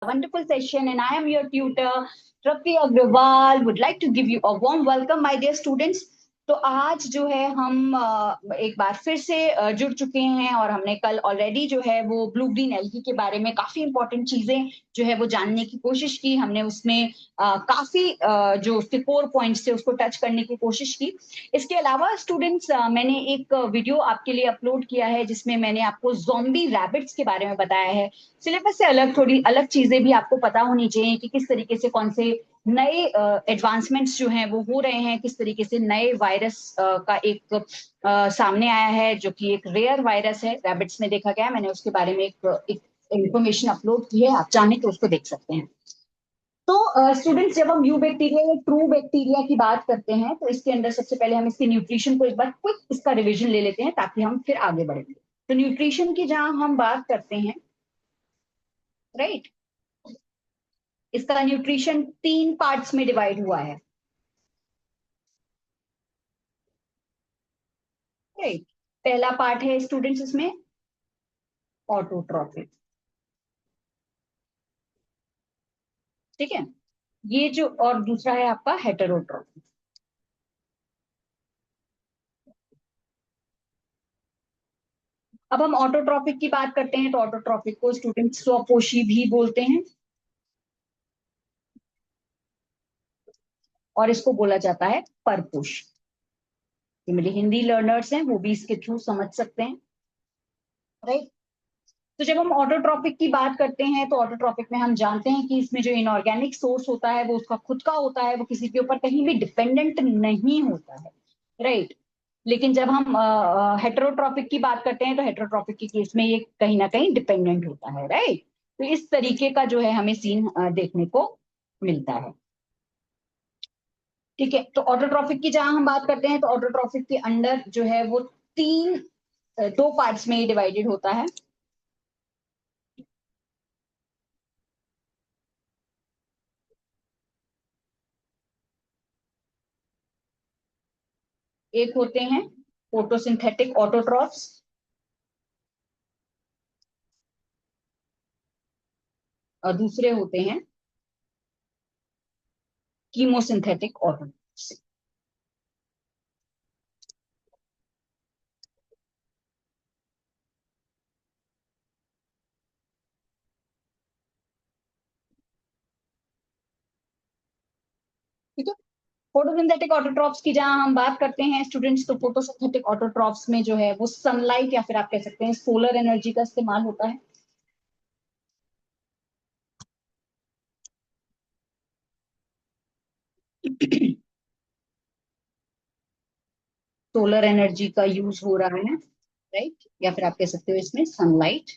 Wonderful session, and I am your tutor, Trapti Agrawal. Would like to give you a warm welcome, my dear students. तो आज जो है हम एक बार फिर से जुड़ चुके हैं और हमने कल ऑलरेडी जो है वो ब्लू ग्रीन एल्गी के बारे में काफी इंपॉर्टेंट चीजें जो है वो जानने की कोशिश की। हमने उसमें काफी जो उसके कोर पॉइंट्स थे उसको टच करने की कोशिश की। इसके अलावा स्टूडेंट्स मैंने एक वीडियो आपके लिए अपलोड किया है जिसमें मैंने आपको ज़ॉम्बी रैबिट्स के बारे में बताया है। सिलेबस से अलग थोड़ी अलग चीजें भी आपको पता होनी चाहिए कि किस तरीके से कौन से नए एडवांसमेंट्स जो हैं वो हो रहे हैं, किस तरीके से नए वायरस का एक सामने आया है जो कि एक रेयर वायरस है, रैबिट्स में देखा गया है। मैंने उसके बारे में एक इंफॉर्मेशन अपलोड की है, आप चाहें तो उसको देख सकते हैं। तो स्टूडेंट्स जब हम यू बैक्टीरिया या ट्रू बैक्टीरिया की बात करते हैं तो इसके अंदर सबसे पहले हम इसके न्यूट्रिशन को एक बार क्विक इसका रिवीजन ले लेते हैं ताकि हम फिर आगे बढ़ेंगे। तो न्यूट्रिशन की जहां हम बात करते हैं, राइट, इसका न्यूट्रिशन 3 पार्ट्स में डिवाइड हुआ है, राइट। पहला पार्ट है स्टूडेंट्स इसमें ऑटोट्रॉफिक, ठीक है। ये जो और दूसरा है आपका हेटेरोट्रॉफिक। अब हम ऑटोट्रॉफिक की बात करते हैं तो ऑटोट्रॉफिक को स्टूडेंट्स स्वपोषी भी बोलते हैं और इसको बोला जाता है परपोषी। ये मेरे हिंदी लर्नर्स हैं वो भी इसके थ्रू समझ सकते हैं, राइट। तो जब हम ऑटोट्रॉपिक की बात करते हैं तो ऑटोट्रॉपिक में हम जानते हैं कि इसमें जो इनऑर्गेनिक सोर्स होता है वो उसका खुद का होता है, वो किसी के ऊपर कहीं भी डिपेंडेंट नहीं होता है, राइट। लेकिन जब हम हेटेरोट्रॉपिक की बात करते हैं तो हेटेरोट्रॉपिक के केस में ये कहीं ना कहीं डिपेंडेंट होता है, राइट। तो इस तरीके का जो है हमें सीन देखने को मिलता है, ठीक है। तो ऑटोट्रॉफिक की जहां हम बात करते हैं तो ऑटोट्रॉफिक के अंडर जो है वो तीन दो पार्ट्स में डिवाइडेड होता है। एक होते हैं फोटोसिंथेटिक ऑटोट्रॉफ्स और दूसरे होते हैं कीमोसिंथेटिक ऑटोट्रॉफ्स। ठीक है। फोटोसिंथेटिक ऑटोट्रॉफ्स की जहां हम बात करते हैं स्टूडेंट्स तो फोटोसिंथेटिक ऑटोट्रॉफ्स में जो है वो सनलाइट या फिर आप कह सकते हैं सोलर एनर्जी का इस्तेमाल होता है। सोलर एनर्जी का यूज हो रहा है, राइट, या फिर आप कह सकते हो इसमें सनलाइट,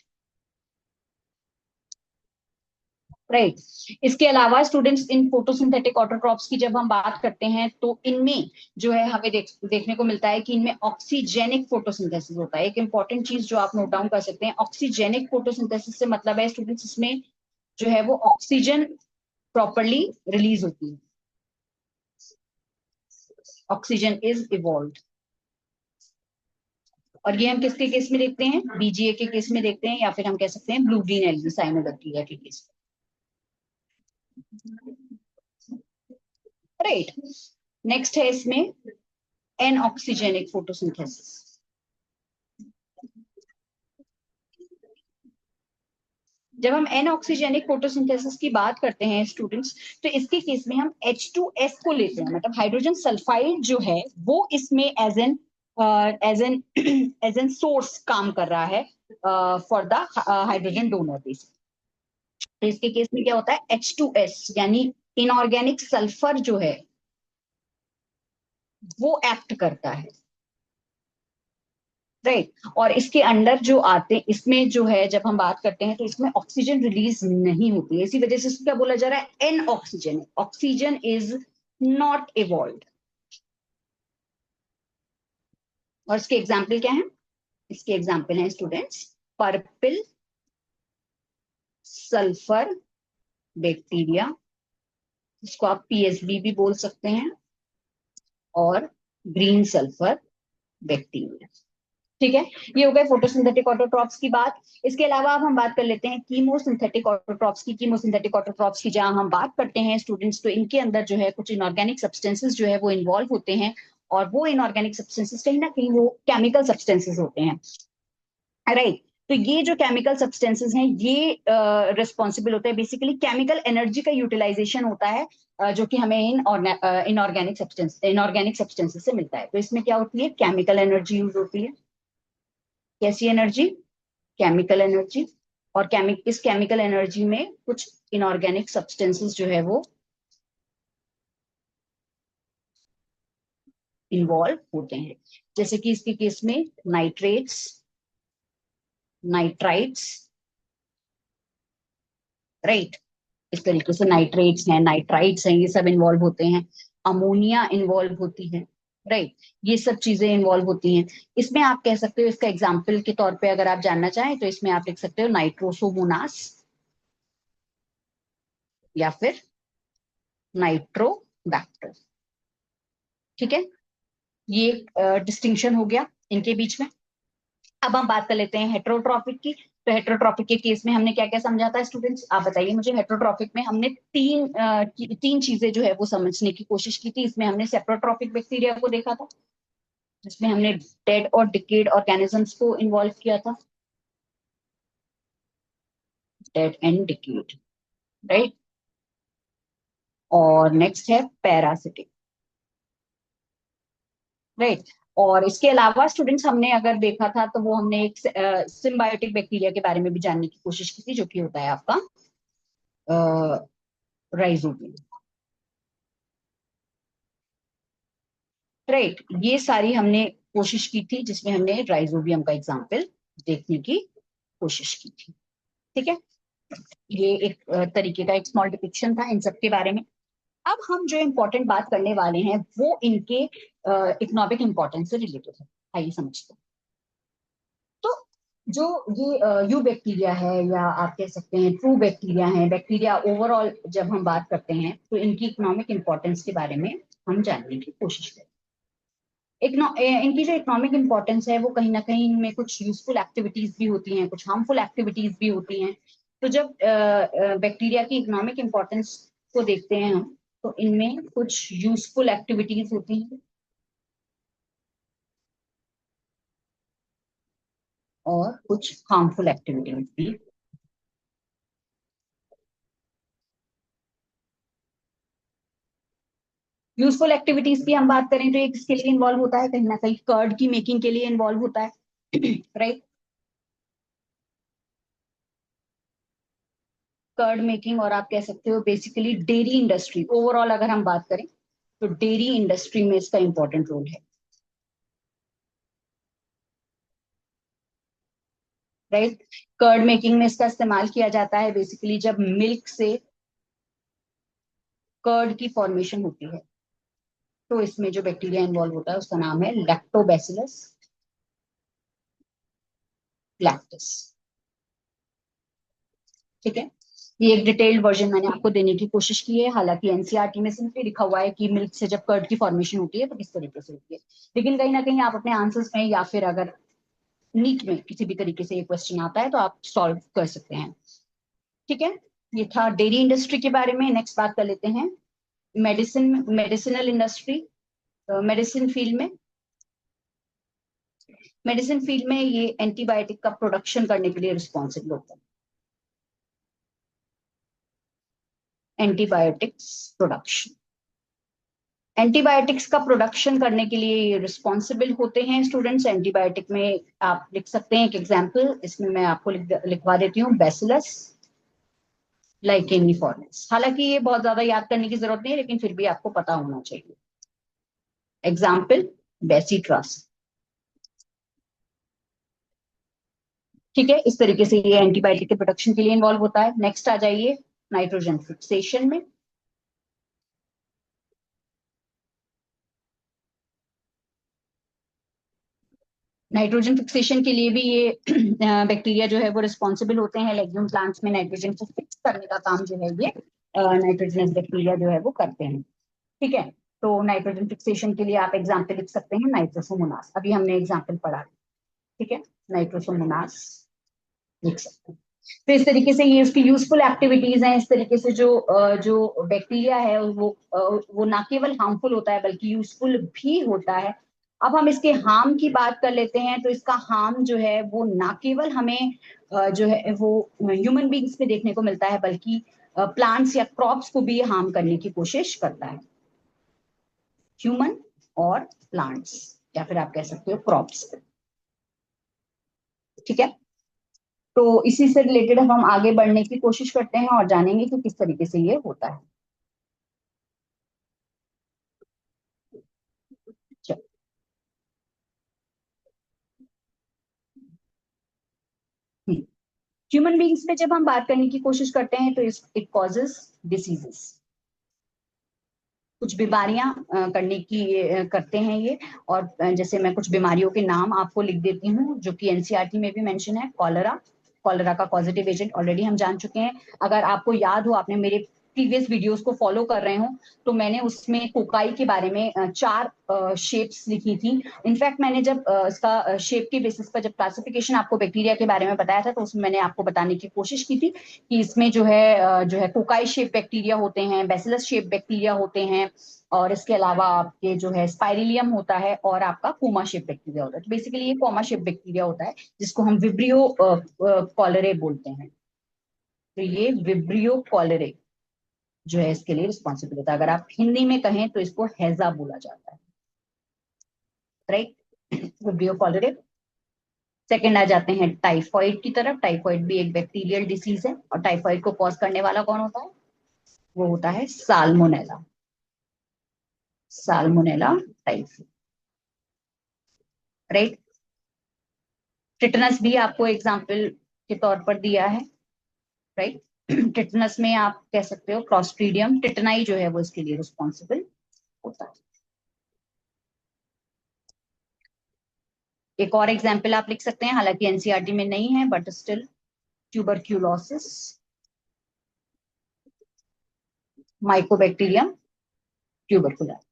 राइट। इसके अलावा स्टूडेंट्स इन फोटोसिंथेटिक ऑटोट्रॉप्स की जब हम बात करते हैं तो इनमें जो है हमें देखने को मिलता है कि इनमें ऑक्सीजेनिक फोटोसिंथेसिस होता है। एक इंपॉर्टेंट चीज जो आप नोट डाउन कर सकते हैं, ऑक्सीजेनिक फोटोसिंथेसिस से मतलब है स्टूडेंट्स इसमें जो है वो ऑक्सीजन प्रॉपरली रिलीज होती है, ऑक्सीजन इज इवॉल्व। और ये हम किसके केस में देखते हैं, बीजीए के केस में देखते हैं या फिर हम कह सकते हैं ब्लू ग्रीन एल्गी साइनोबैक्टीरिया के केस में, राइट। नेक्स्ट है इसमें एन ऑक्सीजेनिक फोटोसिंथेसिस। जब हम एन ऑक्सीजेनिक फोटोसिंथेसिस की बात करते हैं स्टूडेंट्स तो इसके केस में हम H2S को लेते हैं, मतलब हाइड्रोजन सल्फाइड जो है वो इसमें एज एन सोर्स काम कर रहा है for the hydrogen donor basis. तो इसके केस में क्या होता है, H2S यानी इनऑर्गेनिक सल्फर जो है वो एक्ट करता है, राइट। और इसके अंदर जो आते इसमें जो है जब हम बात करते हैं तो इसमें ऑक्सीजन रिलीज नहीं होती है, इसी वजह से इसको क्या बोला जा रहा है, N oxygen, oxygen is not evolve. और इसके एग्जाम्पल क्या है, इसके एग्जाम्पल हैं स्टूडेंट्स पर्पल सल्फर बैक्टीरिया, इसको आप पीएसबी भी बोल सकते हैं, और ग्रीन सल्फर बैक्टीरिया। ठीक है, ये हो गए फोटोसिंथेटिक ऑटोट्रॉप्स की बात। इसके अलावा अब हम बात कर लेते हैं कीमोसिंथेटिक ऑटोट्रॉप्स की। कीमोसिंथेटिक ऑटोट्रॉप्स की जहां हम बात करते हैं स्टूडेंट्स, तो इनके अंदर जो है कुछ इनऑर्गेनिक सब्सटेंसेस जो है वो इन्वॉल्व होते हैं, और वो इनऑर्गेनिक सब्सटेंसेस कहीं ना कहीं वो केमिकल सब्सटेंसेस होते हैं, राइट। तो ये जो केमिकल सब्सटेंसेस हैं ये रिस्पॉन्सिबल होते हैं, बेसिकली केमिकल एनर्जी का यूटिलाइजेशन होता है, जो कि हमें इन इनऑर्गेनिक सब्सटेंसेस से मिलता है। तो इसमें क्या होती है, केमिकल एनर्जी यूज होती है। कैसी एनर्जी, केमिकल एनर्जी। और इस केमिकल एनर्जी में कुछ इनऑर्गेनिक सब्सटेंसेस जो है वो इन्वॉल्व होते हैं, जैसे कि इसके केस में नाइट्रेट्स, नाइट्राइट्स, राइट। इस तरीके से नाइट्रेट्स हैं, नाइट्राइट्स हैं, ये सब इन्वॉल्व होते हैं। अमोनिया इन्वॉल्व होती है, राइट। ये सब चीजें इन्वॉल्व होती हैं। इसमें आप कह सकते हो, इसका एग्जाम्पल के तौर पे अगर आप जानना चाहें तो इसमें आप लिख सकते हो नाइट्रोसोमोनास या फिर नाइट्रोबैक्टर। ठीक है, ये डिस्टिंक्शन हो गया इनके बीच में। अब हम बात कर लेते हैं हेट्रोट्रॉपिक की। तो हेट्रोट्रॉपिक के केस में हमने क्या क्या समझा था स्टूडेंट्स, आप बताइए मुझे। हेट्रोट्रॉपिक में हमने तीन चीजें जो है वो समझने की कोशिश की थी। इसमें हमने सेप्रोट्रॉपिक बैक्टीरिया को देखा था, जिसमें हमने डेड और डिकेड ऑर्गेनिजम्स को इन्वॉल्व किया था, डेड एंड डिकेड, राइट। और नेक्स्ट है पैरासिटिक, राइट। और इसके अलावा स्टूडेंट्स हमने अगर देखा था तो वो हमने एक सिम्बायोटिक बैक्टीरिया के बारे में भी जानने की कोशिश की थी, जो कि होता है आपका राइजोबियम, राइट। ये सारी हमने कोशिश की थी, जिसमें हमने राइजोबियम का एग्जाम्पल देखने की कोशिश की थी। ठीक है, ये एक तरीके का एक स्मॉल डिपिक्शन था इन सब के बारे में। अब हम जो इम्पोर्टेंट बात करने वाले हैं वो इनके इकोनॉमिक इंपॉर्टेंस से रिलेटेड है, आइए समझते हैं। तो जो ये यू बैक्टीरिया है, या आप कह सकते हैं ट्रू बैक्टीरिया है, बैक्टीरिया ओवरऑल जब हम बात करते हैं तो इनकी इकोनॉमिक इंपॉर्टेंस के बारे में हम जानने की कोशिश करें। इनकी जो इकोनॉमिक इंपॉर्टेंस है वो कहीं ना कहीं इनमें कुछ यूजफुल एक्टिविटीज भी होती हैं, कुछ हार्मफुल एक्टिविटीज भी होती हैं। तो जब बैक्टीरिया की इकोनॉमिक इंपॉर्टेंस को देखते हैं हम, तो इनमें कुछ यूजफुल एक्टिविटीज होती हैं और कुछ हार्मफुल एक्टिविटीज भी। यूजफुल एक्टिविटीज की हम बात करें तो एक इसके लिए इन्वॉल्व होता है, कहीं ना कहीं कर्ड की मेकिंग के लिए इन्वॉल्व होता है, राइट। कर्ड मेकिंग, और आप कह सकते हो बेसिकली डेयरी इंडस्ट्री ओवरऑल अगर हम बात करें तो डेयरी इंडस्ट्री में इसका इंपॉर्टेंट रोल है, राइट। कर्ड मेकिंग में इसका इस्तेमाल किया जाता है बेसिकली जब मिल्क से कर्ड की फॉर्मेशन होती है, तो इसमें जो बैक्टीरिया इन्वॉल्व होता है उसका नाम है लैक्टोबैसिलस लैक्टिस। ठीक है, ये एक डिटेल्ड वर्जन मैंने आपको देने की कोशिश की है, हालांकि एनसीईआरटी में सिंपली लिखा हुआ है कि मिल्क से जब कर्ड की फॉर्मेशन होती है तो किस तरीके से होती है, लेकिन कहीं ना कहीं आप अपने आंसर्स में या फिर अगर नीट में किसी भी तरीके से ये क्वेश्चन आता है तो आप सॉल्व कर सकते हैं। ठीक है, ये था डेयरी इंडस्ट्री के बारे में। नेक्स्ट बात कर लेते हैं मेडिसिनल इंडस्ट्री, मेडिसिन फील्ड में। मेडिसिन फील्ड में ये एंटीबायोटिक का प्रोडक्शन करने के लिए रिस्पॉन्सिबल होता है, एंटीबायोटिक्स प्रोडक्शन। एंटीबायोटिक्स का प्रोडक्शन करने के लिए ये रिस्पॉन्सिबल होते हैं स्टूडेंट्स। एंटीबायोटिक में आप लिख सकते हैं एक एग्जाम्पल, इसमें मैं आपको लिखवा देती हूँ, बैसिलस लाइकेनिफॉर्मिस। हालांकि ये बहुत ज्यादा याद करने की जरूरत नहीं है, लेकिन फिर भी आपको पता होना चाहिए। एग्जाम्पल बेसिट्रस। ठीक है, इस तरीके से ये एंटीबायोटिक के प्रोडक्शन के लिए इन्वॉल्व होता है। नेक्स्ट आ जाइए नाइट्रोजन फिक्सेशन में। नाइट्रोजन फिक्सेशन के लिए भी ये बैक्टीरिया जो है वो रिस्पॉन्सिबल होते हैं। लेग्यूम प्लांट्स में नाइट्रोजन को फिक्स करने का काम जो है ये नाइट्रोजनस बैक्टीरिया जो है वो करते हैं। ठीक है, तो नाइट्रोजन फिक्सेशन के लिए आप एग्जाम्पल लिख सकते हैं नाइट्रोसोमोनास, अभी हमने एग्जाम्पल पढ़ा। ठीक है, नाइट्रोसोमोनास लिख सकते हैं। तो इस तरीके से ये उसकी यूजफुल एक्टिविटीज हैं। इस तरीके से जो बैक्टीरिया है वो ना केवल हार्मफुल होता है बल्कि यूजफुल भी होता है। अब हम इसके हार्म की बात कर लेते हैं। तो इसका हार्म जो है वो ना केवल हमें जो है वो ह्यूमन बींग्स में देखने को मिलता है बल्कि प्लांट्स या क्रॉप्स को भी हार्म करने की कोशिश करता है। ह्यूमन और प्लांट्स, या फिर आप कह सकते हो क्रॉप्स। ठीक है, तो इसी से रिलेटेड हम आगे बढ़ने की कोशिश करते हैं और जानेंगे कि किस तरीके से ये होता है। ह्यूमन बींग्स पे जब हम बात करने की कोशिश करते हैं तो इट कॉजेज डिसीजेस, कुछ बीमारियां करने की करते हैं ये। और जैसे मैं कुछ बीमारियों के नाम आपको लिख देती हूँ जो कि एनसीईआरटी में भी मेंशन है। कॉलरा, कॉलरा का पॉजिटिव एजेंट ऑलरेडी हम जान चुके हैं। अगर आपको याद हो, आपने मेरे प्रीवियस वीडियोस को फॉलो कर रहे हो, तो मैंने उसमें कोकाई के बारे में 4 शेप्स लिखी थी। इनफैक्ट मैंने जब इसका शेप के बेसिस पर जब क्लासिफिकेशन आपको बैक्टीरिया के बारे में बताया था, तो उसमें मैंने आपको बताने की कोशिश की थी कि इसमें जो है कोकाई शेप बैक्टीरिया होते हैं, बेसिलस शेप बैक्टीरिया होते हैं, और इसके अलावा आपके जो है स्पाइरिलियम होता है, और आपका कोमा शेप बैक्टीरिया होता है। तो बेसिकली ये कोमा शेप बैक्टीरिया होता है जिसको हम विब्रियो कॉलरे बोलते हैं। तो ये विब्रियो कॉलरे जो है इसके लिए रिस्पॉन्सिबल होता है। अगर आप हिंदी में कहें तो इसको हैजा बोला जाता है, राइट। Vibrio cholerae. सेकेंड आ जाते हैं टाइफॉइड की तरफ। टाइफॉइड भी एक बैक्टीरियल डिसीज है, और टाइफॉइड को कॉज करने वाला कौन होता है? वो होता है salmonella. Salmonella typhi, right. Tetanus भी आपको एग्जाम्पल के तौर पर दिया है, राइट। टिटनस में आप कह सकते हो क्लॉस्ट्रीडियम टिटनाई जो है वो इसके लिए रिस्पॉन्सिबल होता है। एक और एग्जाम्पल आप लिख सकते हैं, हालांकि एनसीईआरटी में नहीं है but still, tuberculosis, Mycobacterium tubercular.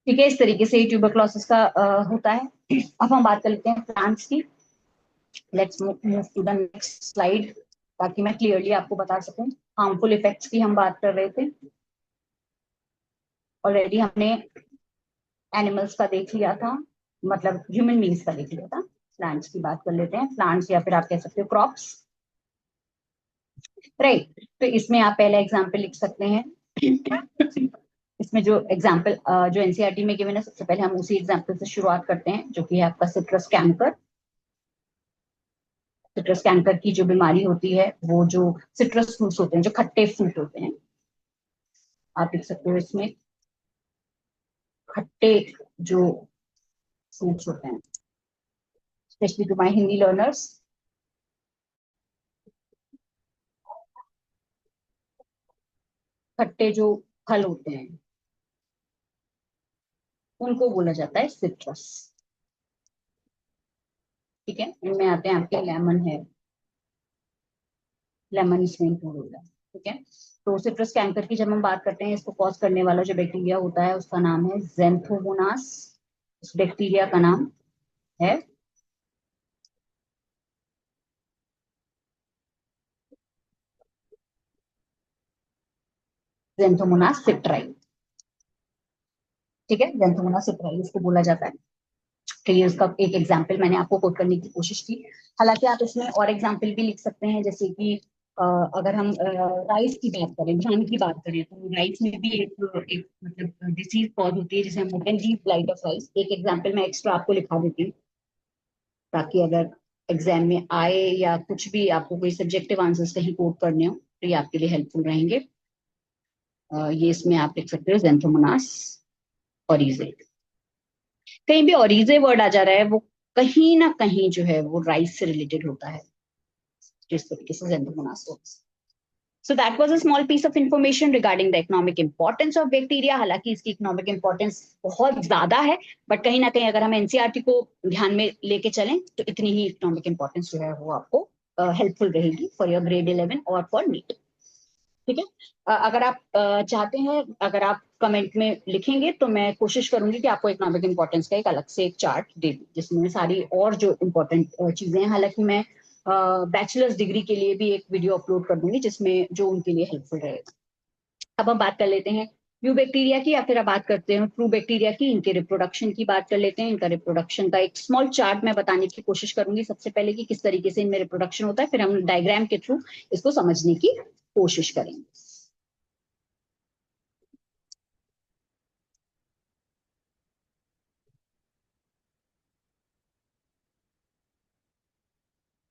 ठीक है, इस तरीके से ट्यूबरक्लोसिस का होता है। अब हम बात कर लेते हैं प्लांट्स की। Let's move to the next slide, ताकि मैं क्लियरली आपको बता सकूं। हार्मफुल इफेक्ट्स की हम बात कर रहे थे, ऑलरेडी हमने एनिमल्स का देख लिया था, मतलब ह्यूमन बींग्स का देख लिया था। प्लांट्स की बात कर लेते हैं, प्लांट्स या फिर आप कह सकते हो क्रॉप्स, राइट। तो इसमें आप पहले एग्जाम्पल लिख सकते हैं। इसमें जो एग्जाम्पल जो एनसीईआरटी में गिवन है, सबसे पहले हम उसी एग्जाम्पल से शुरुआत करते हैं, जो कि है आपका सिट्रस कैंकर। सिट्रस कैंकर की जो बीमारी होती है, वो जो सिट्रस फ्रूट्स होते हैं, जो खट्टे फ्रूट होते हैं, आप लिख सकते हो इसमें खट्टे जो फ्रूट्स होते हैं, specially to my Hindi learners, खट्टे जो फल होते हैं उनको बोला जाता है सिट्रस। ठीक है, इनमें आते हैं आपके लेमन है, लेमन इसमें इंक्लूड होगा। ठीक है, तो सिट्रस कैंकर की जब हम बात करते हैं, इसको कॉज करने वाला जो बैक्टीरिया होता है उसका नाम है जेंथोमोनास। इस बैक्टीरिया का नाम है जेंथोमोनास सिट्राई। ठीक है, जेंथोमोनास सिट्राई इसको बोला जाता है। तो ये उसका एक एग्जाम्पल मैंने आपको कोट करने की कोशिश की। हालांकि आप इसमें और एग्जाम्पल भी लिख सकते हैं, जैसे कि अगर हम राइस की बात करें, धान की बात करें, तो राइस में भी एक मतलब डिसीज कॉज होती है जिसे हम बोलते हैं लीफ ब्लाइट ऑफ राइस। एक एग्जाम्पल मैं एक्स्ट्रा आपको लिखा देती हूँ, ताकि अगर एग्जाम में आए या कुछ भी आपको कोई सब्जेक्टिव आंसर्स कहीं कोट करने हो तो ये आपके लिए हेल्पफुल रहेंगे। ये इसमें आप लिख सकते हो जेंथोमोनास ओरिजे। कहीं भी ओरिजे वर्ड आ जा रहा है, वो कहीं ना कहीं जो है वो राइस से रिलेटेड होता है, जिस तरीके से जेंथोमोनास होता है। So that was a small piece of information regarding the economic importance of bacteria. हालांकि इसकी इकोनॉमिक इंपॉर्टेंस बहुत ज्यादा है, बट कहीं ना कहीं अगर हम एनसीईआरटी को ध्यान में लेके चलें तो इतनी ही इकोनॉमिक इंपॉर्टेंस जो है वो आपको हेल्पफुल रहेगी फॉर योर ग्रेड 11 और फॉर नीट। ठीक है। अगर आप चाहते हैं, अगर आप कमेंट में लिखेंगे तो मैं कोशिश करूंगी कि आपको इकोनॉमिक इंपॉर्टेंस का एक अलग से एक चार्ट दे दूं जिसमें सारी और जो इम्पोर्टेंट चीजें हैं। हालांकि मैं बैचलर्स डिग्री के लिए भी एक वीडियो अपलोड कर दूंगी जिसमें जो उनके लिए हेल्पफुल रहेगा। अब हम बात कर लेते हैं प्रू बैक्टीरिया की, या फिर अब बात करते हैं प्रू बैक्टीरिया की, इनके रिप्रोडक्शन की बात कर लेते हैं। इनका रिप्रोडक्शन का एक स्मॉल चार्ट मैं बताने की कोशिश करूंगी सबसे पहले कि किस तरीके से इनमें रिप्रोडक्शन होता है, फिर हम डायग्राम के थ्रू इसको समझने की कोशिश करेंगे।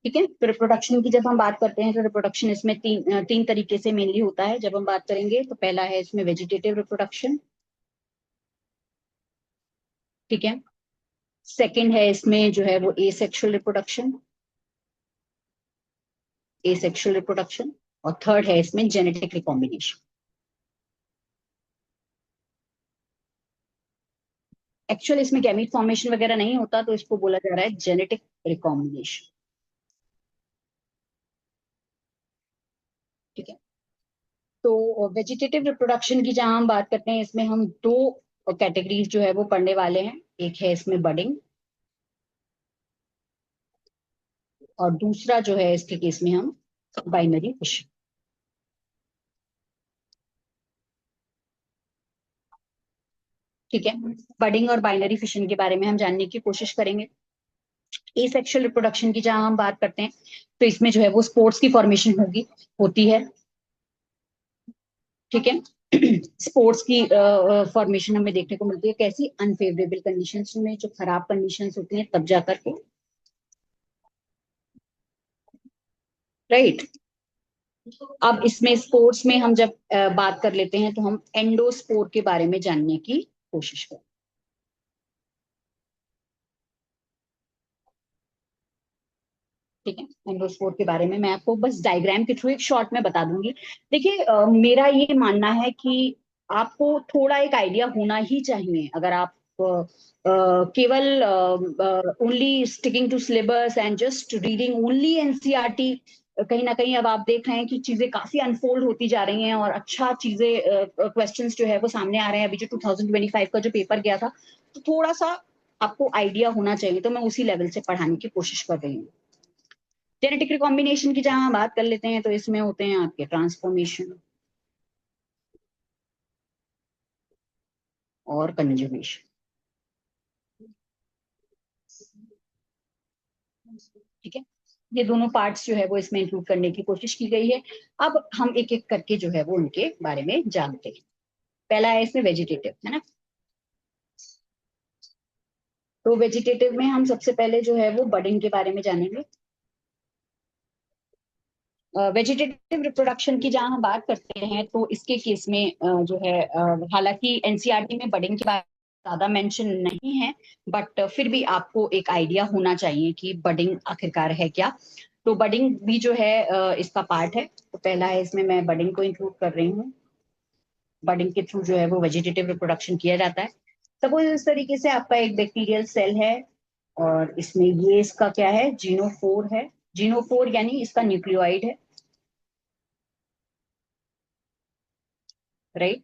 ठीक है। तो रिप्रोडक्शन की जब हम बात करते हैं तो रिप्रोडक्शन इसमें तीन तरीके से मेनली होता है। जब हम बात करेंगे तो पहला है इसमें वेजिटेटिव रिप्रोडक्शन। ठीक है। सेकंड है इसमें जो है वो एसेक्सुअल रिप्रोडक्शन, एसेक्सुअल रिप्रोडक्शन। और थर्ड है इसमें जेनेटिक रिकॉम्बिनेशन। एक्चुअल इसमें गैमीट फॉर्मेशन वगैरह नहीं होता, तो इसको बोला जा रहा है जेनेटिक रिकॉम्बिनेशन। ठीक है। तो वेजिटेटिव रिप्रोडक्शन की जहां हम बात करते हैं, इसमें हम दो कैटेगरीज जो है वो पढ़ने वाले हैं। एक है इसमें बडिंग, और दूसरा जो है इसके केस में हम बाइनरी फिशन। ठीक है। बडिंग और बाइनरी फिशन के बारे में हम जानने की कोशिश करेंगे। एसेक्सुअल रिप्रोडक्शन की जहां हम बात करते हैं तो इसमें जो है वो स्पोर्ट्स की फॉर्मेशन होती है। ठीक है। स्पोर्ट्स की फॉर्मेशन हमें देखने को मिलती है कैसी, अनफेवरेबल कंडीशंस में, जो खराब कंडीशंस होती हैं तब जाकर के। राइट। अब इसमें स्पोर्ट्स में हम जब बात कर लेते हैं तो हम एंडोस्पोर के बारे में जानने की कोशिश करें। ठीक है। एंडोस्पोर के बारे में मैं आपको बस डायग्राम के थ्रू एक शॉर्ट में बता दूंगी। देखिए, मेरा ये मानना है कि आपको थोड़ा एक आइडिया होना ही चाहिए। अगर आप केवल only sticking to syllabus and just reading only NCERT, कहीं ना कहीं अब आप देख रहे हैं कि चीजें काफी अनफोल्ड होती जा रही हैं और अच्छा चीजें, क्वेश्चंस जो है वो सामने आ रहे हैं। अभी जो 2025 का जो पेपर गया था, तो थोड़ा सा आपको आइडिया होना चाहिए, तो मैं उसी लेवल से पढ़ाने की कोशिश कर रही हूँ। जेनेटिक रिकॉम्बिनेशन की जहां बात कर लेते हैं तो इसमें होते हैं आपके ट्रांसफॉर्मेशन और कंजुगेशन। ठीक है। ये दोनों पार्ट्स जो है वो इसमें इंक्लूड करने की कोशिश की गई है। अब हम एक एक करके जो है वो उनके बारे में जानते हैं। पहला है इसमें वेजिटेटिव, है ना। तो वेजिटेटिव में हम सबसे पहले जो है वो बडिंग के बारे में जानेंगे। वेजिटेटिव रिप्रोडक्शन की जहां हम बात करते हैं तो इसके केस में जो है, हालांकि एनसीईआरटी में बडिंग के बारे में ज्यादा मेंशन नहीं है, बट फिर भी आपको एक आइडिया होना चाहिए कि बडिंग आखिरकार है क्या। तो बडिंग भी जो है इसका पार्ट है। तो पहला है इसमें मैं बडिंग को इंक्लूड कर रही हूँ। बडिंग के थ्रू जो है वो वेजिटेटिव रिप्रोडक्शन किया जाता है। सपोज इस तरीके से आपका एक बैक्टीरियल सेल है, और इसमें ये इसका क्या है, जीनोफोर है। जीनोफोर यानी इसका न्यूक्लियोइड है। राइट।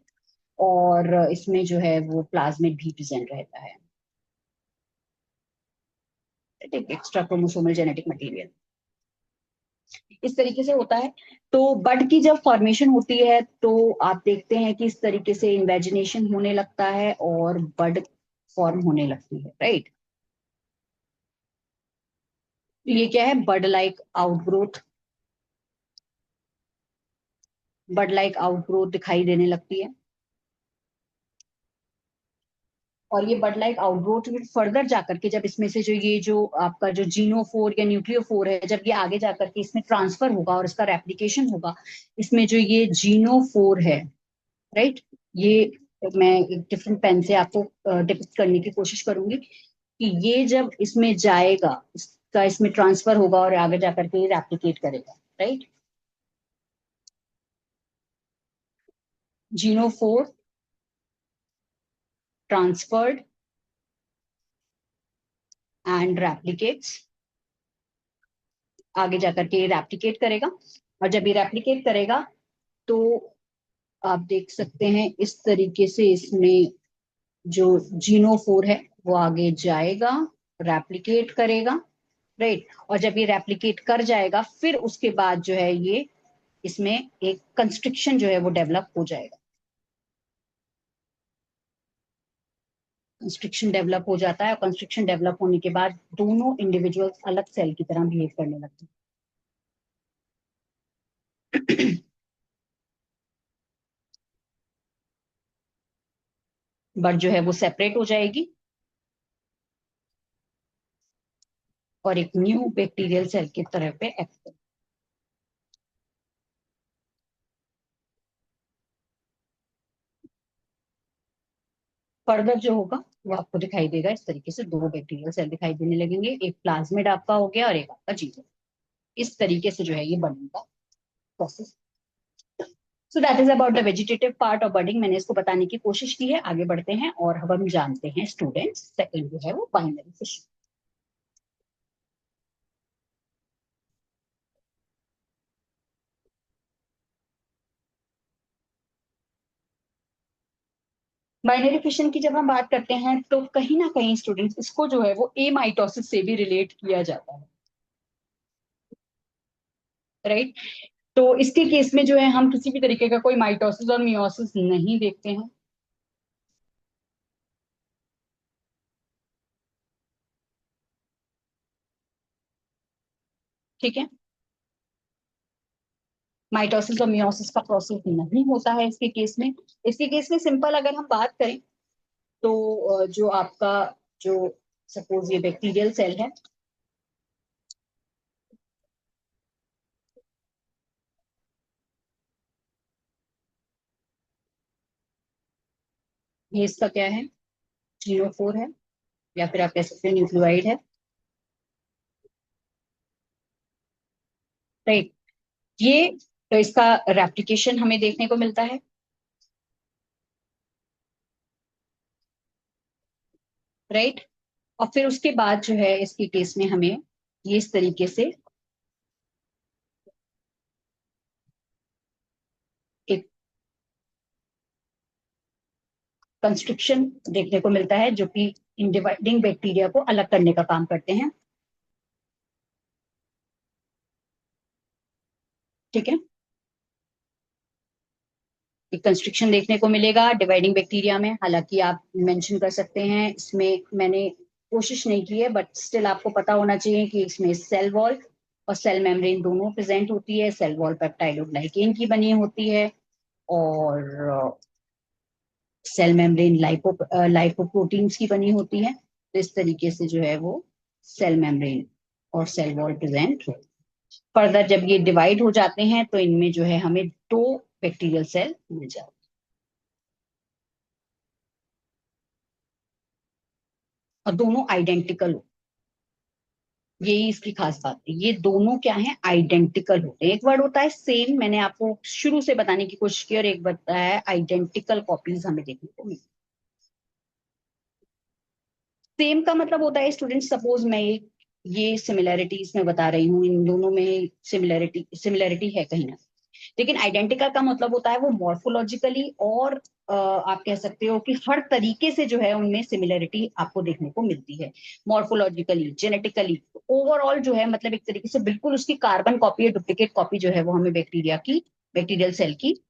और इसमें जो है वो प्लाज्मिड भी प्रेजेंट रहता है। एक एक्स्ट्रा क्रोमोसोमल जेनेटिक मटेरियल इस तरीके से होता है। तो बड की जब फॉर्मेशन होती है तो आप देखते हैं कि इस तरीके से इन्वेजिनेशन होने लगता है और बड फॉर्म होने लगती है। राइट। तो ये क्या है, बड लाइक आउटग्रोथ। बड लाइक आउटग्रोथ दिखाई देने लगती है। और ये बड लाइक आउटग्रोथ में फर्दर जाकर के, जब इसमें से जो ये जो आपका जो जीनोफोर या न्यूक्लियोफोर है, जब ये आगे जाकर के इसमें ट्रांसफर होगा और इसका रेप्लिकेशन होगा, इसमें जो ये जीनोफोर है, राइट, ये मैं एक डिफरेंट पेन से आपको डिपिक्ट करने की कोशिश करूंगी कि ये जब इसमें जाएगा, इसका इसमें ट्रांसफर होगा और आगे जाकर के ये रेप्लिकेट करेगा। Right. Genophore transferred and replicates, आगे जाकर के रेप्लिकेट करेगा। और जब ये रेप्लिकेट करेगा तो आप देख सकते हैं इस तरीके से इसमें जो जीनोफोर है वो आगे जाएगा, रेप्लिकेट करेगा, राइट। और जब ये रेप्लिकेट कर जाएगा फिर उसके बाद जो है ये इसमें एक कंस्ट्रिक्शन जो है वो डेवलप हो जाएगा। कंस्ट्रिक्शन डेवलप हो जाता है और कंस्ट्रिक्शन डेवलप होने के बाद दोनों इंडिविजुअल्स अलग सेल की तरह बिहेव करने लगते हैं। बट जो है वो सेपरेट हो जाएगी और एक न्यू बैक्टीरियल सेल की तरह पे एक्ट करेगी। फर्दर जो होगा वो आपको दिखाई देगा, इस तरीके से दो बैक्टीरियल सेल दिखाई देने लगेंगे, एक प्लाज्मिड आपका हो गया और एक आपका जीरो। इस तरीके से जो है ये बर्डिंग का process. So that is about the vegetative part of budding. मैंने इसको बताने की कोशिश की है। आगे बढ़ते हैं और अब हम जानते हैं स्टूडेंट्स सेकंड जो है वो बाइनरी फिश। बाइनरी फिशन की जब हम बात करते हैं तो कहीं ना कहीं स्टूडेंट्स इसको जो है वो ए माइटोसिस से भी रिलेट किया जाता है, राइट। तो इसके केस में जो है हम किसी भी तरीके का कोई माइटोसिस और मियोसिस नहीं देखते हैं, ठीक है। माइटोसिस और मियोसिस का प्रोसेस नहीं होता है इसके केस में। इसके केस में सिंपल अगर हम बात करें तो जो आपका जो सपोज ये बैक्टीरियल सेल है, ये इसका क्या है, जीनोफोर है या फिर आप कह सकते हैं न्यूक्लियोइड है, राइट। ये तो इसका रेप्लिकेशन हमें देखने को मिलता है, राइट। और फिर उसके बाद जो है इसके केस में हमें ये इस तरीके से एक कंस्ट्रक्शन देखने को मिलता है जो कि इन डिवाइडिंग बैक्टीरिया को अलग करने का काम करते हैं, ठीक है। एक कंस्ट्रक्शन देखने को मिलेगा डिवाइडिंग बैक्टीरिया में। हालांकि आप मेंशन कर सकते हैं, इसमें मैंने कोशिश नहीं की है बट स्टिल आपको पता होना चाहिए कि इसमें सेल वॉल और सेल मेम्ब्रेन दोनों प्रेजेंट होती है। सेल वॉल पेप्टाइडोग्लाइकेन की बनी होती है और सेल मेम्ब्रेन लाइपोप्रोटीन्स की बनी होती है। तो इस तरीके से जो है वो सेल मेम्ब्रेन और सेल वॉल प्रेजेंट हो। फर्दर जब ये डिवाइड हो जाते हैं तो इनमें जो है हमें दो बैक्टीरियल सेल मिल जाते हैं और दोनों आइडेंटिकल हो। यही इसकी खास बात है, ये दोनों क्या है, आइडेंटिकल होते हैं। एक वर्ड होता है सेम, मैंने आपको शुरू से बताने की कोशिश की, और एक बताया है आइडेंटिकल कॉपीज हमें देखने को मिलती। सेम का मतलब होता है स्टूडेंट, सपोज मैं ये सिमिलैरिटीज में बता रही हूँ, इन दोनों में सिमिलैरिटी सिमिलैरिटी है कहीं ना। लेकिन आइडेंटिकल का मतलब होता है वो मॉर्फोलॉजिकली और आप कह सकते हो कि हर तरीके से जो है उनमें सिमिलैरिटी आपको देखने को मिलती है। मॉर्फोलॉजिकली, जेनेटिकली, ओवरऑल जो है मतलब एक तरीके से बिल्कुल उसकी कार्बन कॉपी या डुप्लीकेट कॉपी जो है वो हमें बैक्टीरिया की, बैक्टीरियल सेल की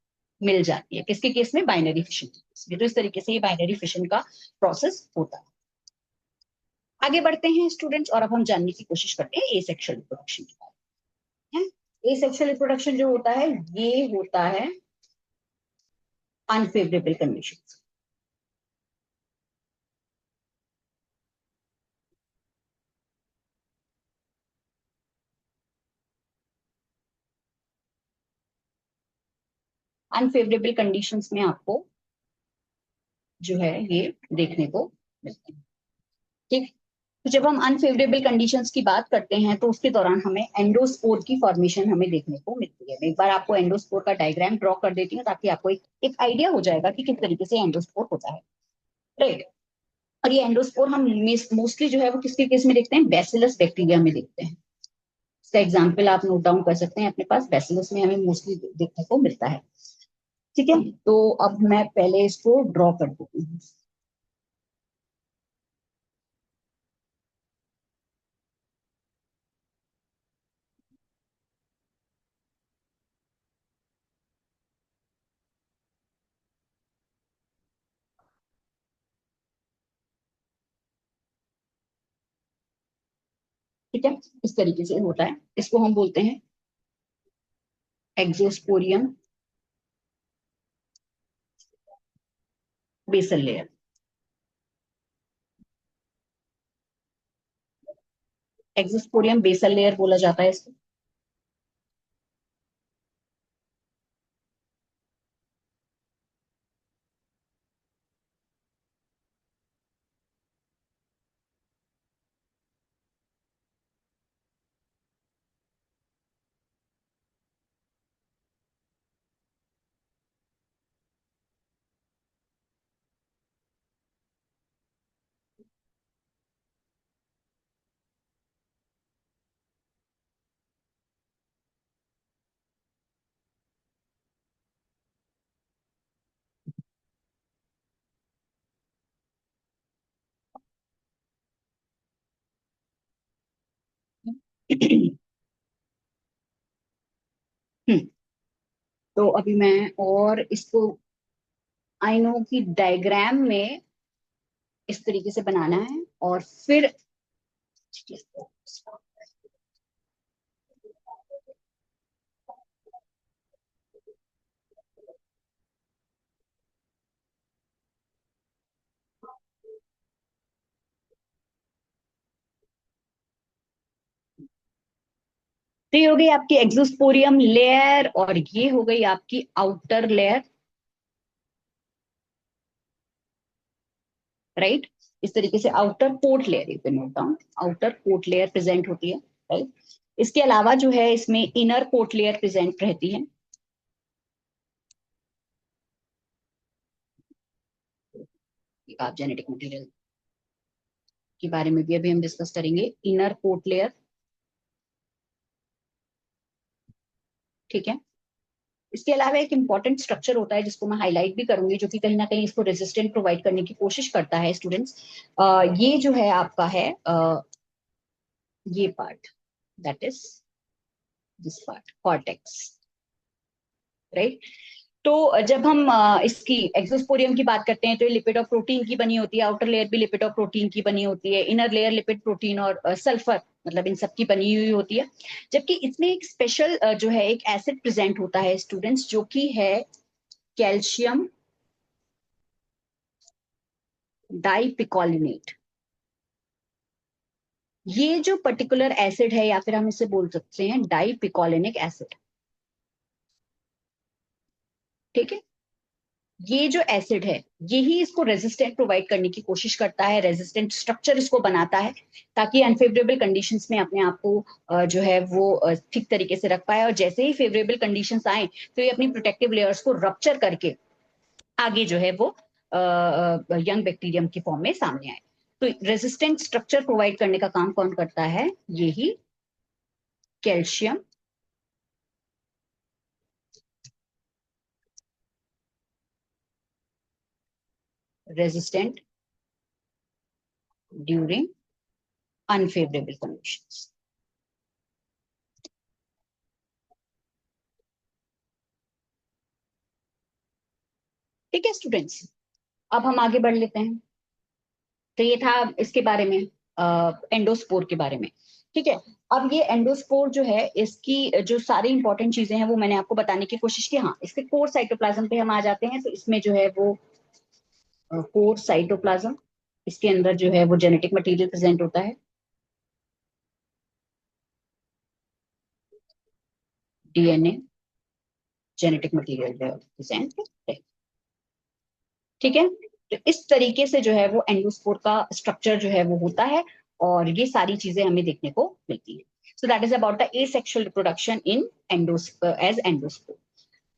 मिल जाती है। किसके केस में, बाइनरी फिशन के केस में। तो इस तरीके से ये बाइनरी फिशन का प्रोसेस होता है। आगे बढ़ते हैं स्टूडेंट्स और अब हम जानने की कोशिश करते हैं ए सेक्सुअल रिप्रोडक्शन के बारे में। ए सेक्सुअल रिप्रोडक्शन जो होता है ये होता है अनफेवरेबल कंडीशन। अनफेवरेबल कंडीशंस में आपको जो है ये देखने को मिलते हैं, ठीक। तो जब हम अनफेवरेबल कंडीशंस की बात करते हैं तो उसके दौरान हमें एंडोस्पोर की फॉर्मेशन हमें देखने को मिलती है। मैं एक बार आपको एंडोस्पोर का डायग्राम ड्रॉ कर देती हूँ ताकि आपको एक आइडिया हो जाएगा कि किस तरीके से एंडोस्पोर होता है। राइट। और ये एंडोस्पोर हम मोस्टली जो है वो किसके केस में देखते हैं, बैसिलस बैक्टीरिया में देखते हैं। इसका एग्जाम्पल आप नोट डाउन कर सकते हैं अपने पास, बैसिलस में हमें मोस्टली देखने को मिलता है। ठीक है, तो अब मैं पहले इसको ड्रॉ कर देती हूँ। ठीक है, इस तरीके से होता है, इसको हम बोलते हैं एक्सोस्पोरियम बेसल लेयर। एक्सोस्पोरियम बेसल लेयर बोला जाता है इसको। हम्म, तो अभी मैं और इसको आइनो की डायग्राम में इस तरीके से बनाना है और फिर तो ये हो गई आपकी एक्सोस्पोरियम लेयर और ये हो गई आपकी आउटर लेयर। राइट, इस तरीके से outer coat layer, you can note down, outer coat layer present होती है। राइट, इसके अलावा जो है इसमें इनर कोट लेयर प्रेजेंट रहती है। आप जेनेटिक मटेरियल के बारे में भी अभी हम डिस्कस करेंगे, इनर कोट लेयर। ठीक है, इसके अलावा एक इंपॉर्टेंट स्ट्रक्चर होता है जिसको मैं हाईलाइट भी करूंगी, जो कि कहीं ना कहीं इसको रेजिस्टेंट प्रोवाइड करने की कोशिश करता है स्टूडेंट्स। ये जो है आपका है ये part, that is this part, cortex. Right, तो जब हम इसकी एक्सोस्पोरियम की बात करते हैं तो ये लिपिड और प्रोटीन की बनी होती है, आउटर लेयर भी लिपिड और प्रोटीन की बनी होती है, इनर लेयर लिपिड प्रोटीन और सल्फर, मतलब इन सब की बनी हुई होती है। जबकि इसमें एक स्पेशल जो है एक एसिड प्रेजेंट होता है स्टूडेंट्स, जो कि है कैल्शियम डाइपिकोलिनेट। ये जो पर्टिकुलर एसिड है, या फिर हम इसे बोल सकते हैं डाइपिकोलिनिक एसिड। ठीक है, ये जो एसिड है यही इसको रेजिस्टेंट प्रोवाइड करने की कोशिश करता है, रेजिस्टेंट स्ट्रक्चर इसको बनाता है, ताकि अनफेवरेबल कंडीशंस में अपने आप को जो है वो ठीक तरीके से रख पाए, और जैसे ही फेवरेबल कंडीशंस आए तो ये अपनी प्रोटेक्टिव लेयर्स को रप्चर करके आगे जो है वो यंग बैक्टीरियम की फॉर्म में सामने आए। तो रेजिस्टेंट स्ट्रक्चर प्रोवाइड करने का काम कौन करता है, यही calcium resistant during unfavourable conditions. ठीक है स्टूडेंट्स, अब हम आगे बढ़ लेते हैं। तो ये था इसके बारे में, एंडोस्पोर के बारे में। ठीक है, अब ये एंडोस्पोर जो है इसकी जो सारी इंपॉर्टेंट चीजें हैं वो मैंने आपको बताने की कोशिश की। हाँ, इसके कोर साइटोप्लाज्म पे हम आ जाते हैं, तो इसमें जो है वो कोर साइटोप्लाज्म, इसके अंदर जो है वो जेनेटिक मटेरियल प्रेजेंट होता है, डीएनए जेनेटिक मटेरियल प्रेजेंट है। ठीक है, तो इस तरीके से जो है वो एंडोस्पोर का स्ट्रक्चर जो है वो होता है। और ये सारी चीजें हमें देखने को मिलती है। So that is about the asexual reproduction in endospore.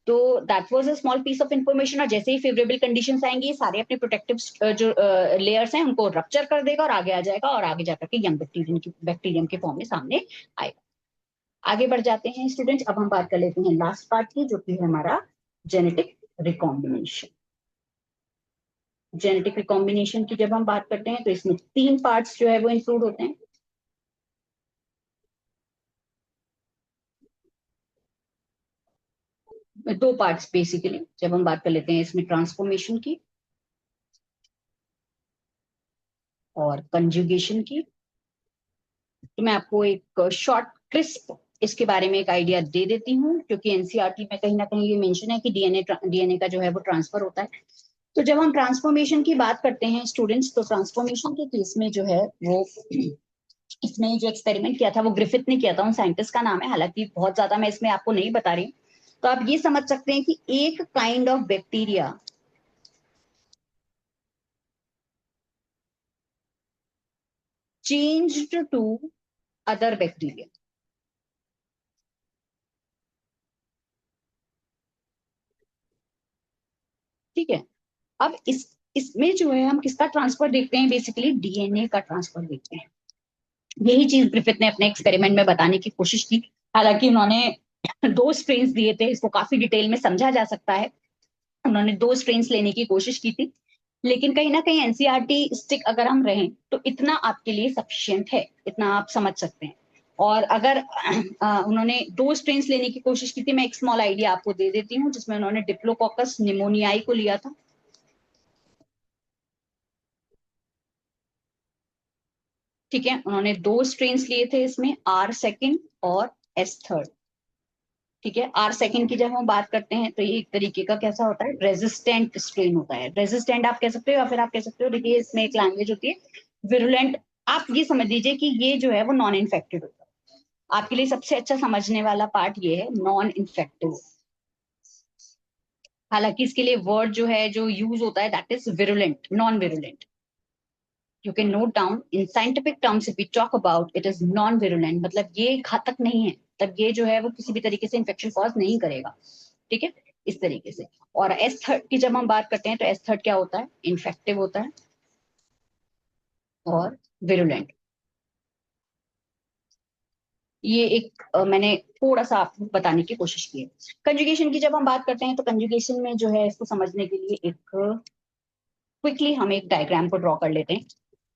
तो that was a small piece of information. और जैसे ही फेवरेबल कंडीशंस आएंगी, ये सारे अपने प्रोटेक्टिव जो लेयर्स हैं उनको रप्चर कर देगा और आगे आ जाएगा, और आगे जाकर के यंग बैक्टीरियम के फॉर्म में सामने आएगा। आगे बढ़ जाते हैं स्टूडेंट्स। अब हम बात कर लेते हैं लास्ट पार्ट की, जो कि है हमारा जेनेटिक रिकॉम्बिनेशन। जेनेटिक रिकॉम्बिनेशन की जब हम बात करते हैं तो इसमें 3 पार्ट्स जो है वो इंक्लूड होते हैं। दो पार्ट्स बेसिकली जब हम बात कर लेते हैं इसमें, ट्रांसफॉर्मेशन की और कंजुगेशन की। तो मैं आपको एक शॉर्ट क्रिस्प इसके बारे में एक आइडिया दे देती हूँ, क्योंकि एनसीईआरटी में कहीं ना कहीं ये मेंशन है कि डीएनए का जो है वो ट्रांसफर होता है। तो जब हम ट्रांसफॉर्मेशन की बात करते हैं स्टूडेंट्स, तो ट्रांसफॉर्मेशन के केस में जो है वो इसमें जो एक्सपेरिमेंट किया था वो ग्रिफिथ ने किया था, उन साइंटिस्ट का नाम है, हालांकि बहुत ज्यादा मैं इसमें आपको नहीं बता रही। तो आप ये समझ सकते हैं कि एक kind of bacteria changed to other bacteria. ठीक है। अब इसमें जो है हम किसका ट्रांसफर देखते हैं, बेसिकली डीएनए का ट्रांसफर देखते हैं। यही चीज ग्रिफिथ ने अपने एक्सपेरिमेंट में बताने की कोशिश की। हालांकि उन्होंने 2 स्ट्रेन्स दिए थे, इसको काफी डिटेल में समझा जा सकता है। उन्होंने 2 स्ट्रेन्स लेने की कोशिश की थी, लेकिन कहीं ना कहीं एनसीईआरटी स्टिक अगर हम रहें तो इतना आपके लिए सफिशियंट है, इतना आप समझ सकते हैं। और अगर उन्होंने 2 स्ट्रेन्स लेने की कोशिश की थी, मैं एक स्मॉल आइडिया आपको दे देती हूँ, जिसमें उन्होंने डिप्लोकोकस निमोनियाई को लिया था। ठीक है, उन्होंने 2 स्ट्रेन्स लिए थे इसमें, R2 और S3। ठीक है, R2 की जब हम बात करते हैं तो ये एक तरीके का कैसा होता है, रेजिस्टेंट स्ट्रेन होता है। रेजिस्टेंट आप कह सकते हो, या फिर आप कह सकते हो, देखिए इसमें एक लैंग्वेज होती है विरुलेंट। आप ये समझ लीजिए कि ये जो है वो नॉन इन्फेक्टेड होता है। आपके लिए सबसे अच्छा समझने वाला पार्ट ये है, नॉन इन्फेक्टिव। हालांकि इसके लिए वर्ड जो है जो यूज होता है that is virulent, non virulent. You can note down in scientific terms, if we talk about it is non virulent, मतलब ये घातक नहीं है, मतलब ये जो है वो किसी भी तरीके से इन्फेक्शन कॉज नहीं करेगा। ठीक है, इस तरीके से। और S3 की जब हम बात करते हैं तो S3 क्या होता है, इन्फेक्टिव होता है और विरुलेंट। ये एक मैंने थोड़ा सा आपको बताने की कोशिश की है। कंजुगेशन की जब हम बात करते हैं तो कंजुगेशन में जो है इसको समझने के लिए एक क्विकली हम एक डायग्राम को ड्रॉ कर लेते हैं।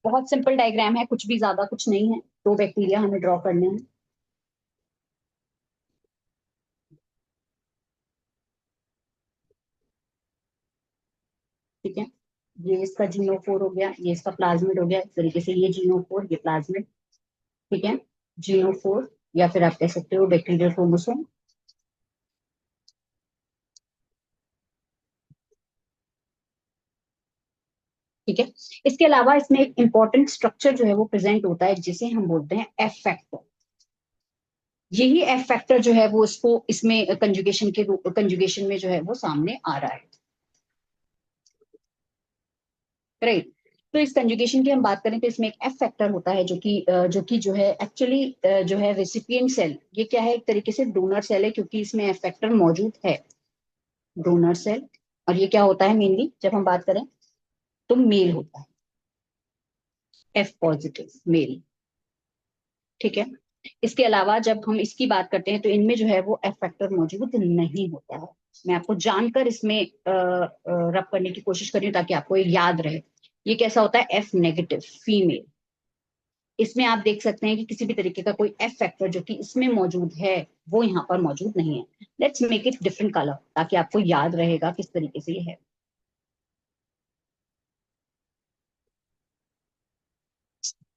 बहुत सिंपल डायग्राम है, कुछ भी ज्यादा कुछ नहीं है। 2 बैक्टीरिया हमें ड्रॉ करने हैं। ठीक है, ये इसका जीनोफोर हो गया, ये इसका प्लाज्मिड हो गया, इस तरीके से ये जीनोफोर, ये प्लाज्मिड। ठीक है, जीनोफोर, या फिर आप कह सकते हो बैक्टीरियल क्रोमोसोम। ठीक है, इसके अलावा इसमें एक इंपॉर्टेंट स्ट्रक्चर जो है वो प्रेजेंट होता है, जिसे हम बोलते हैं एफ फैक्टर। यही एफ फैक्टर जो है वो इसको इसमें कंजुगेशन के रूप, कंजुगेशन में जो है वो सामने आ रहा है। राइट। तो इस कंजुगेशन की हम बात करें तो इसमें एक एफ फैक्टर होता है, जो है एक्चुअली जो है रेसिपिएंट सेल। ये क्या है, एक तरीके से डोनर सेल है, क्योंकि इसमें एफ फैक्टर मौजूद है, डोनर सेल। और ये क्या होता है मेनली जब हम बात करें तो मेल होता है, एफ पॉजिटिव मेल। ठीक है, इसके अलावा जब हम इसकी बात करते हैं तो इनमें जो है वो एफ फैक्टर मौजूद नहीं होता है। मैं आपको जानकर इसमें रब करने की कोशिश कर रही हूँ ताकि आपको ये याद रहे। ये कैसा होता है, एफ नेगेटिव फीमेल। इसमें आप देख सकते हैं कि किसी भी तरीके का कोई एफ फैक्टर जो कि इसमें मौजूद है वो यहाँ पर मौजूद नहीं है। Let's make it different colour ताकि आपको याद रहेगा किस तरीके से ये है।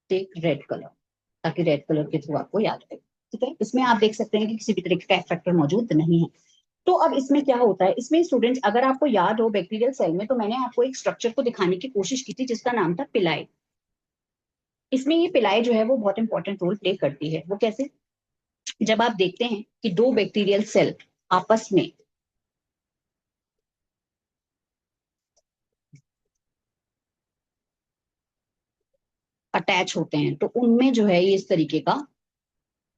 टेक रेड कलर, ताकि रेड कलर के थ्रू आपको याद रहे। ठीक है, इसमें आप देख सकते हैं कि किसी भी तरीके का एफ फैक्टर मौजूद नहीं है। तो अब इसमें क्या होता है, इसमें स्टूडेंट्स अगर आपको याद हो बैक्टीरियल सेल में, तो मैंने आपको एक स्ट्रक्चर को दिखाने की कोशिश की थी जिसका नाम था पिलाई। इसमें ये पिलाई जो है वो बहुत इंपॉर्टेंट रोल प्ले करती है। वो कैसे, जब आप देखते हैं कि 2 बैक्टीरियल सेल आपस में अटैच होते हैं, तो उनमें जो है ये इस तरीके का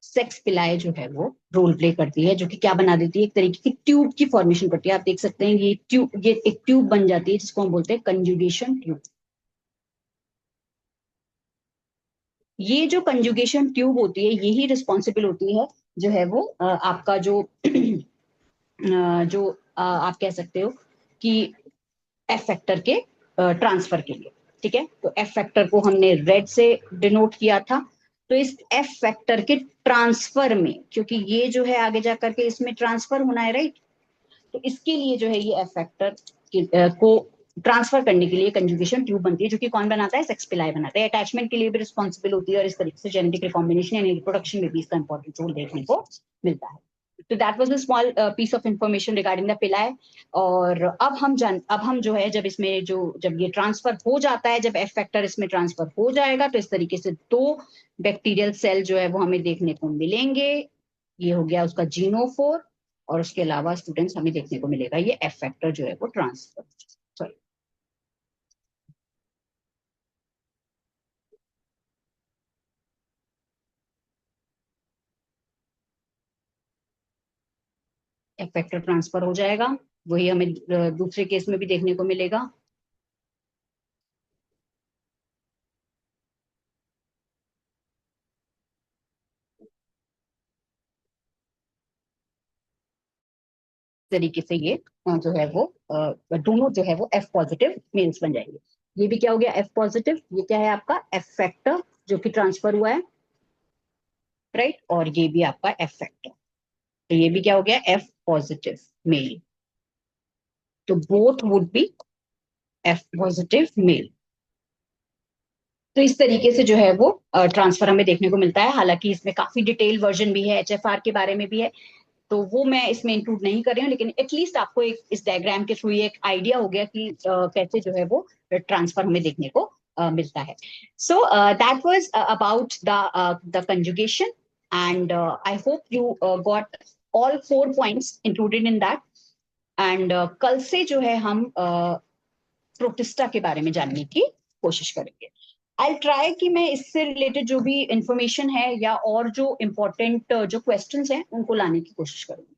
सेक्स पिलाए जो है वो रोल प्ले करती है, जो कि क्या बना देती है, एक तरीके की ट्यूब की फॉर्मेशन करती है। आप देख सकते हैं ये एक ट्यूब बन जाती है जिसको हम बोलते हैं कंजुगेशन ट्यूब। ये जो कंजुगेशन ट्यूब होती है यही रिस्पॉन्सिबल होती है जो है वो आपका जो जो आप कह सकते हो कि एफ फैक्टर के ट्रांसफर के लिए। ठीक है, तो एफ फैक्टर को हमने रेड से डिनोट किया था। तो इस एफ फैक्टर के ट्रांसफर में, क्योंकि ये जो है आगे जा करके इसमें ट्रांसफर होना है, राइट, तो इसके लिए जो है ये एफ फैक्टर को ट्रांसफर करने के लिए कंजुगेशन ट्यूब बनती है, जो कि कौन बनाता है, सेक्स पिलाई बनाता है। अटैचमेंट के लिए भी रिस्पॉन्सिबल होती है, और इस तरीके से जेनेटिक रिकॉम्बिनेशन यानी रिप्रोडक्शन में भी इसका इंपॉर्टेंट रोल देखने को मिलता है। तो that was a small piece of information regarding the pili. और अब हम जो है जब इसमें जब ये ट्रांसफर हो जाता है, जब एफ फैक्टर इसमें ट्रांसफर हो जाएगा, तो इस तरीके से दो बैक्टीरियल सेल जो है वो हमें देखने को मिलेंगे। ये हो गया उसका जीनोफोर, और उसके अलावा स्टूडेंट्स हमें देखने को मिलेगा ये एफ फैक्टर जो है वो transfer, sorry, F factor transfer हो जाएगा। वही हमें दूसरे केस में भी देखने को मिलेगा। तरीके से ये जो है वो दोनों जो है वो एफ पॉजिटिव मेल्स बन जाएंगे। ये भी क्या हो गया, एफ पॉजिटिव, ये क्या है आपका एफ फैक्टर जो कि ट्रांसफर हुआ है, राइट, और ये भी आपका एफ फैक्टर। तो ये भी क्या हो गया, एफ पॉजिटिव मेल। तो both would be F positive male. तो इस तरीके से जो है वो ट्रांसफर हमें देखने को मिलता है। हालांकि इसमें काफी डिटेल वर्जन भी है, एचएफआर के बारे में भी है, तो वो मैं इसमें इंक्लूड नहीं कर रही हूँ, लेकिन एटलीस्ट आपको एक इस डायग्राम के थ्रू एक आइडिया हो गया कि कैसे जो है वो ट्रांसफर हमें देखने को मिलता है। So that was about the conjugation, and I hope you got all 4 points included in that. And कल से जो है हम प्रोटिस्टा के बारे में जानने की कोशिश करेंगे। आई ट्राई कि मैं इससे रिलेटेड जो भी इंफॉर्मेशन है या और जो इम्पोर्टेंट जो क्वेश्चंस हैं उनको लाने की कोशिश करूंगी।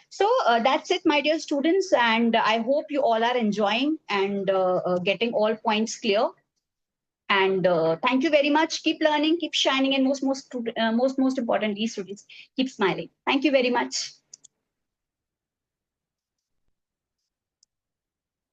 So that's it, my dear students, and I hope you all are enjoying and getting all points clear. And thank you very much. Keep learning, keep shining, and most importantly, students, keep smiling. Thank you very much.